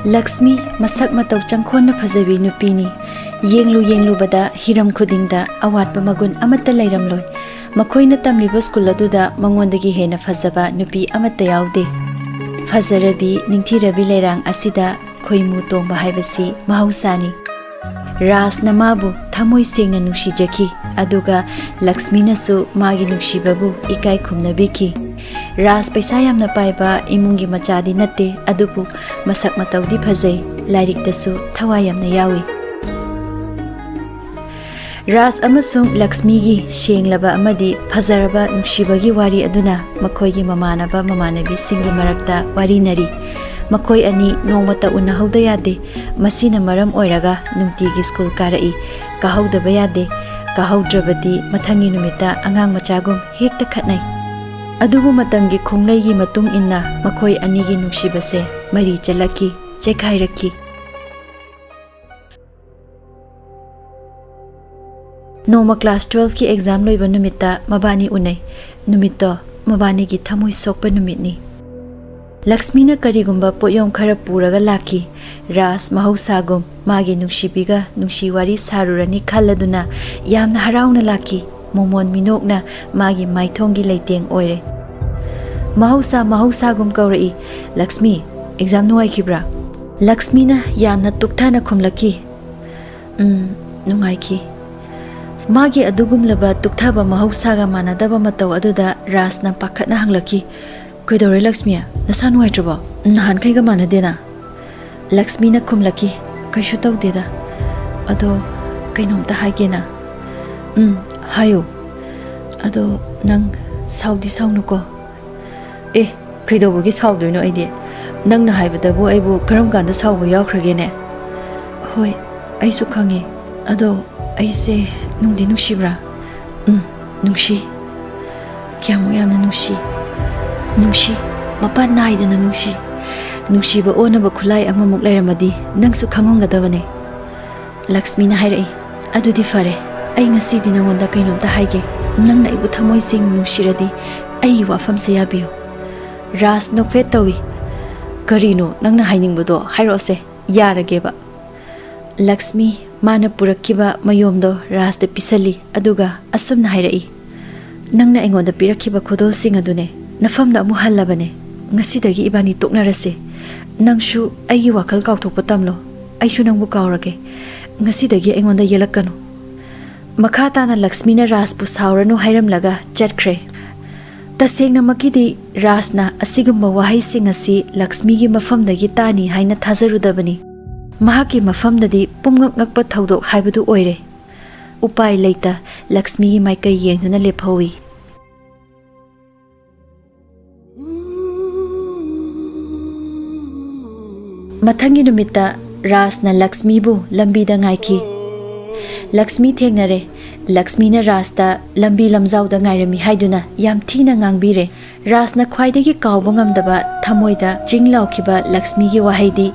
Luxmi masak matau changkhon na phajabi nupini yenglu bada hiram khudingda awatpa magun amata lairamloi makoina tamliba school aduda mangondagi hena phajaba nupi amata yaude phajarabi ningthirabi lairang asida khoimu tongba haibasi mahausani Ras namabu thamoi sengna nuksijaki aduga Luxmi nasu magi nuksibabu ikai khumnabiki Ras paisa yamna paiba imungi machadi natte adubu masak matawdi phajai lairik dasu thawai yamna yawi Ras amasung Luxmi gi shenglaba amadi phajaraba nuksibagi wari aduna makoigi mamanaba mamanabi singi marakta wari nari Makoi ani nongmata unahauda yade masina maram oiraga nungtigi school karai kahauda yade kahaudrabadi mathangi numita angang machagum hekta khatnai adubu matamgi khonglai matung inna makoi ani gi nuksibase mari chalaki chekhairaki Noma class 12 ki exam loiba numita mabani unai numito mabani gi thamoi sokpa numitni Luxmi na karigumba poyom khara puraga laki Ras mahausagum magi nuksibiga nuksiwari sarurani khalladuna yamna harauna laki momon minokna magi maithongi leiteng oire mahausagum kaurai Luxmi exam nuai kibra Luxmi na yamna tukthana khumlaki nungai ki magi adugum laba tukthaba mahausaga manadaba matau aduda Ras na pakhatna hanglaki Kuidore Luxmi nasa nuaitrabo nahan kaiga manadena Luxmi na khumlaki kaishu tawdeda ado kainomta haigena hayo ado nang saudi saunuko kaidobogi saudoino aidi nang na haibadabu aibu karam kanda saubo yawkragene hoi aisu khangi ado aise nungdi nuksibra nungsi kyamu yamna Nungsi mapan naidana nungsiba onaba khulai amamuk lairamadi nangsu khangonggadabane Luxmi na hairai adudi fare ai ngasidi nangonda kainomta haige nangna ibu thamoi sing nungsiradi ai wafam se yabiyo Ras nokfet tawi karino nangna hainingbodo hairose yarageba Luxmi mana purakiba mayomdo Ras de pisali aduga asumna hairai nangna engonda pirakiba khodol sing adune Nafamda amu hallabane ngasidagi ibani toknarase nangshu aigi wakal kautokpa tamlo aishu nangbu kaurage ngasidagi aingonda yelakkanu makhatana Luxmi na Ras pu sauranu hairamlaga chatkre tasengna makidi Ras na asigumba wahai sing asi Luxmi gi mafamdagi tani haina thajarudabani mahaki mafamdadi pumngak ngakpa thaudok haibadu oire upai leita Luxmi gi maikai yengduna lephawi Mathangi numita Ras na Luxmi bu lambi da ngaiki Luxmi thengnare Luxmi na Ras ta lambi lamjau da ngairami haiduna yam thina ngangbire Ras na khwaidagi kawba ngamdaba thamoida jinglaukiba Luxmi gi wahaidi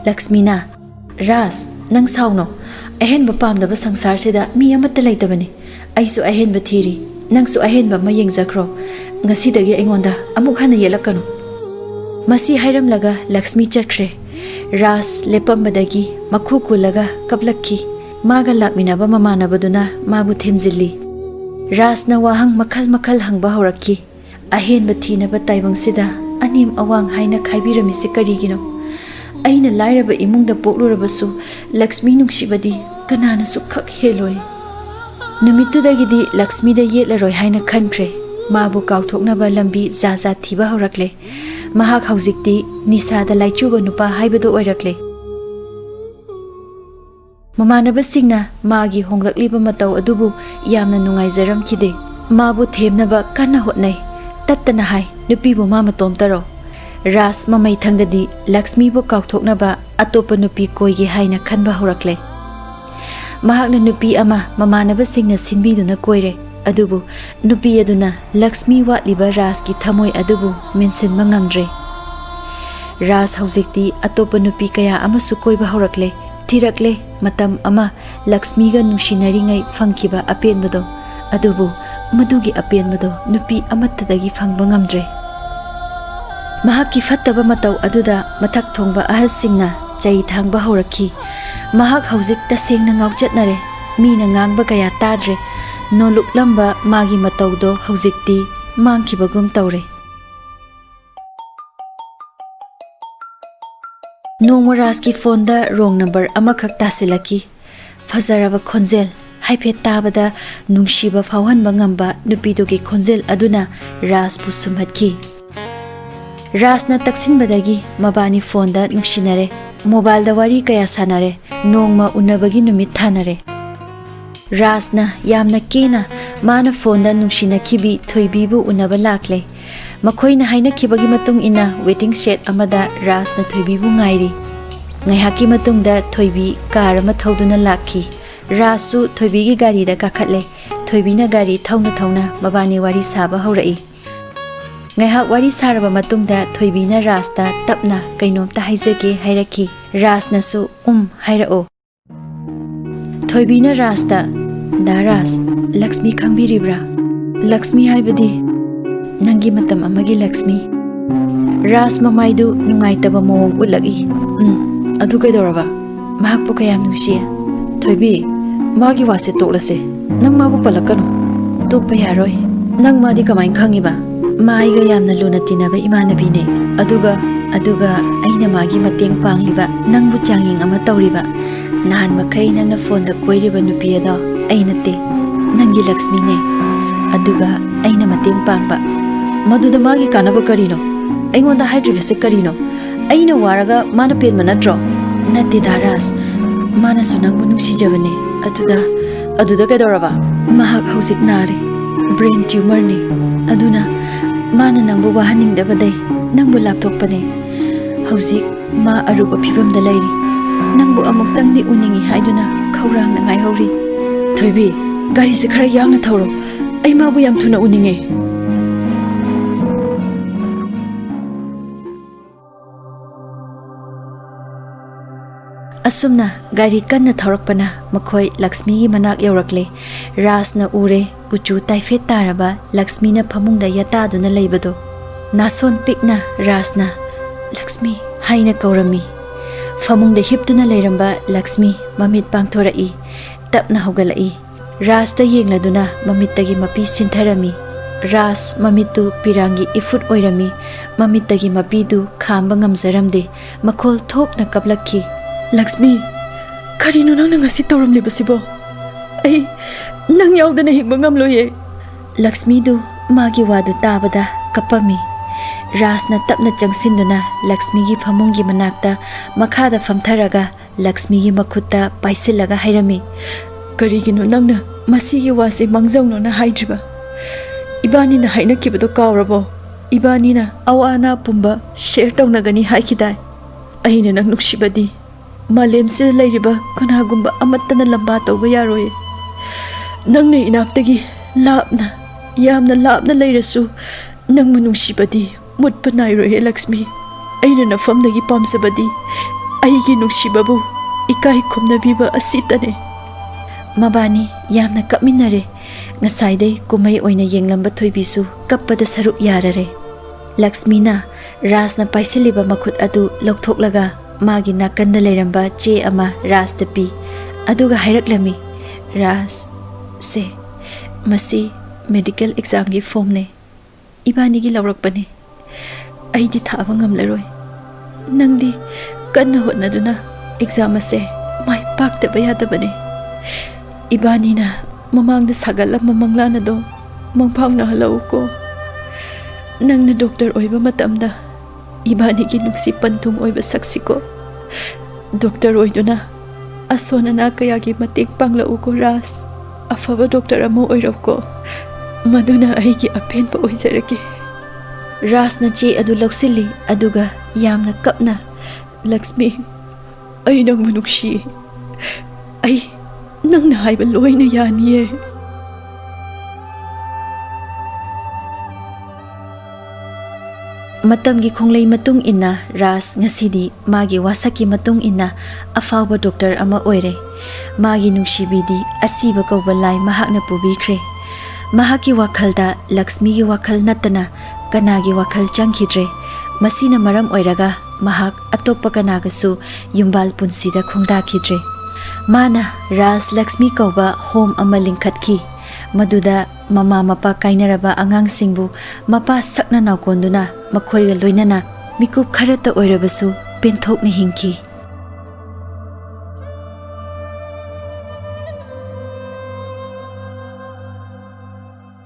Luxmi na Ras nang sauno ahenba pamdaba sangsar seda mi amata leitabane aisu ahenba thiri nangsu ahenba mayeng jakro ngasidagi aingonda amuk hana yelakanu masi hairamlaga Luxmi chakre Ras lepambadagi makhu kulaga kaplakki maga lakminaba mamanabaduna mabu themjilli Ras na wahang makhal hangba horakki ahenba thinaba taibangsida anim awang haina khaibiramisi karigino aina lairaba imungda poklurabasu Luxmi nuksibadi kanana sukhak heloi numitudagidi Luxmi da yetlaroi haina khankhre mabu kauthoknaba lambi zaza thiba horakle Mahak hauzikti nisada laichuba nupa haibado oirakle Mamanaba singna magi honglakliba matau adubu yamna nungaijaram khide mabu themnaba kana hotnai tattana hai nupibu mama tomtaro Ras mamai thangdadi Luxmi bu kauthoknaba atopa nupi koigi haina khanba horakle mahakna nupi ama mamanaba singna sinbiduna koire adubu nupi aduna Luxmi watliba Ras ki thamoi adubu mensin mangamdre Ras hauzikti atopa nupi kaya amasu koiba horakle thirakle matam ama Luxmi ga nungsinari fangkiba apenbado adubu madugi apenbado nupi amattadagi fangba ngamdre mahakki fattaba matau aduda mathak thongba ahal singna chai thangba haurakhi. Mahak hauzik tasengna ngauchatnare. Mina ngangba kaya tadre. No luklamba magi mataudo hauzikti mangkhibagum taure. Nongma Raski phone da wrong number amakhak tasilaki. Fazaraba khonjel haiphet tabada nungshiba phawhanba ngamba nupidugi khonjel aduna Ras bu sumhatkhi. Rasna taksinbadagi mabani phone da nungshinare. Mobile da wari kaya sanare. Nongma unabagi numit thanare. Rasna yamna kena mana phone da nungshinakhibi Thoibibu unaba lakle. Makhoina hainakibagi matung ina waiting shed amada Rasna Thoibibu ngairi. Ngaihaki matungda Thoibi car ama thauduna lakhi. Rasu Thoibigi gari da kakhatle. Thoibina gari thauna mabani wari saba haurai. Ngaihak wari saraba matungda Thoibina Rasta tapna kainomta haizage hairaki. Rasna su hairao. Thoibina Rasta Daras Laxmi khangbiribra. Laxmi haibadi Nangi matam amagi Laxmi. Ras mamaidu nungaitaba mawong ulagi. Adu kaidoraba mahak po kayam nungsiya. Thoibi magi wase toklase. Nang mabu palakano. Tokpa yaroy. Nang madi kamain khangiba. Maiga yamna luna tinaba imanabine. Aduga aina magi mateng pangliba. Nang bu changing ama tawriba. Nahan makai nang na phone da koiriba nupiya da. Ainate Nangi Laxmi ne. Aduga aina mateng pangba. Maduda magi kanaba karino. Aingonda haidribase karino. Aina waraga mana pen manatro. Nati daras. Mana sunang bunung sijabane. Aduda kaidoraba. Mahak hausik nare. Brain tumor ne. Aduna mana nangbu wahaning dabaday. Nangbu laptop pane. Hausik ma aruba phibam da lairi. Nangbu amuktang di uningi haiduna khaurang na ngai hauri. Thoibi gari se khara yang na thawro. Ai mabu yam thuna uninge. Asumna gari kanna thaurakpana makhoi Laxmi gi manak yaurakle. Rasna ure kuchu taifet taraba Laxmi na phamungda yata duna leibado. Nason pikna Rasna Laxmi haina kaurami. Phamungda hiptuna leiramba Laxmi mamit pangthorai. Tapna hogalai. Rasta yengladuna mamittagi mapi sintharami. Ras mamitu pirangi ifut oirami. Mamittagi mapidu khamba ngamjaramde. Makhol thokna kaplakhi. Laxmi, karino nang ngasi tawram libasibo? Ay, nang yaudana hingba ngamloye. Laxmi du magi wadu tabada kapami. Rasna tapna changsinduna Laxmi gi phamunggi manakta makhada famtharaga Laxmi gi makhutta paisilaga hairami. Karigino nangna masigi wase mangzauno na haidriba. Ibani na hainakibado kawrabo. Ibani na awana pumba share tawnagani haikidai. Aina nang nuksibadi. Malem se lairiba kanagumba amattana lamba tawba yaroy. Nangna inaptagi lapna yamna lapna lairasu nangmu nungsibadi mutpa nairoy Laxmi. Aina nafamdagi pamsabadi aigi nungsibabu ikai khumnabiba asitane. Mabani yamna kapminare. Ngasaidai kumai oina yenglamba Thoibisu kappada saruk yarare. Laxmi na Rasna paisiliba makhut adu laukhthoklaga magi nakanda leiramba che ama Ras tapi aduga hairaklami. Ras se masi medical exam gi form ne. Ibani gi laurakpane. Aidi thaba ngamlaroi. Nangdi kanna hotnaduna exam ase mai paktaba yadabane. Ibani na mamangda sagala mamanglana do mangphangna halau ko. Nangna doctor oiba matamda ibani gi nungsi pantum oiba saksi ko. Doctor oiduna asona na kaya gi mating panglau ko Ras. Afaba doctor amo oirap ko. Maduna aigi apen pa oijarake. Ras na che adu laksili aduga yamna kapna. Laxmi ay nang manukshi. Ay nang nahaiba loy na yaniye. Matam gi khonglei matung ina Ras ngasidi magi wasaki matung ina afawba doctor ama oire. Magi nungshibidi asiba kauba lai mahakna pubikre. Mahaki wakhalda Laxmi gi wakhal natana kanagi wakhal changkhidre. Masina maram oiraga mahak atokpa kanagasu yumbal punsida khongdakhidre. Mana Rajluxmi kauba home ama lingkhatki. Maduda mama mapa kainaraba angangsingbu mapa sakna naukonduna makhoiga loinana mikup kharata oirabasu penthokna hingki.